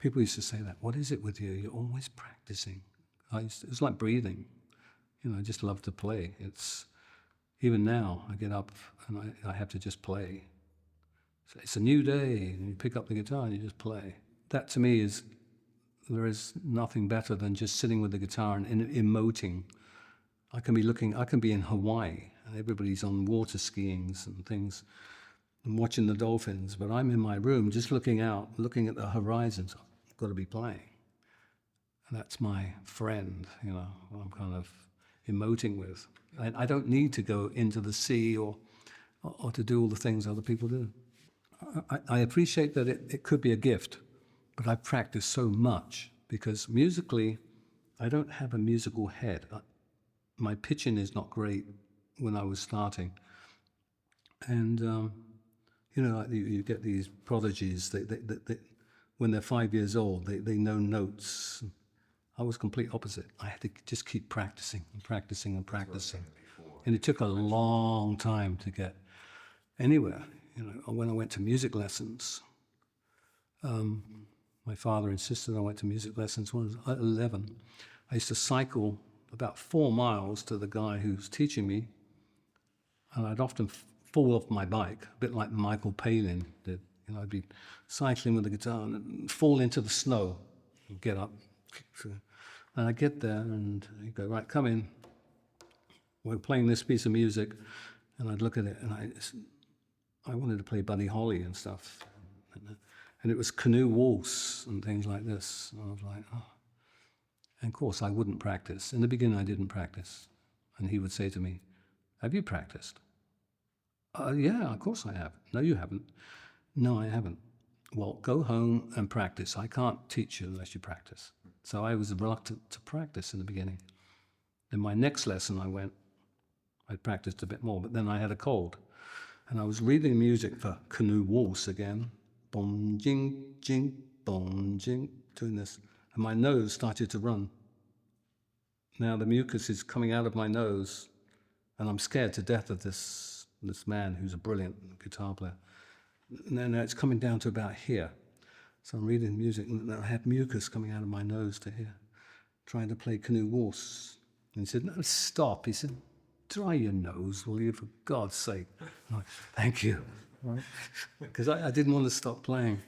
People used to say that. What is it with you? You're always practicing. It's like breathing. I just love to play. Even now, I get up and I have to just play. So it's a new day, and you pick up the guitar and you just play. That to me there is nothing better than just sitting with the guitar and emoting. I can be in Hawaii, and everybody's on water skiing and things, and watching the dolphins, but I'm in my room just looking out, looking at the horizons. I've got to be playing. And that's my friend, I'm kind of emoting with. I don't need to go into the sea or to do all the things other people do. I appreciate that it could be a gift, but I practice so much because musically, I don't have a musical head. My pitching is not great when I was starting. And, you get these prodigies, they, when they're 5 years old, they know notes. I was complete opposite. I had to just keep practicing and practicing and practicing. And it took a long time to get anywhere. When I went to music lessons, my father insisted I went to music lessons when I was 11. I used to cycle about 4 miles to the guy who's teaching me, and I'd often fall off my bike, a bit like Michael Palin did. I'd be cycling with the guitar and fall into the snow and get up. And I get there and he'd go, right, come in. We're playing this piece of music. And I'd look at it and I wanted to play Buddy Holly and stuff. And it was canoe waltz and things like this. And I was like, oh. And of course, I wouldn't practice. In the beginning, I didn't practice. And he would say to me, have you practiced? Yeah, of course I have. No, you haven't. No, I haven't. Well, go home and practice. I can't teach you unless you practice. So I was reluctant to practice in the beginning. In my next lesson, I practiced a bit more, but then I had a cold. And I was reading music for canoe waltz again. Boom, jing, jing, boom, jing, doing this. And my nose started to run. Now the mucus is coming out of my nose, and I'm scared to death of this man who's a brilliant guitar player. And then it's coming down to about here. So I'm reading music, and I had mucus coming out of my nose to here, trying to play canoe waltz. And he said, no, stop. He said, dry your nose, will you, for God's sake? Like, thank you. Because I didn't want to stop playing.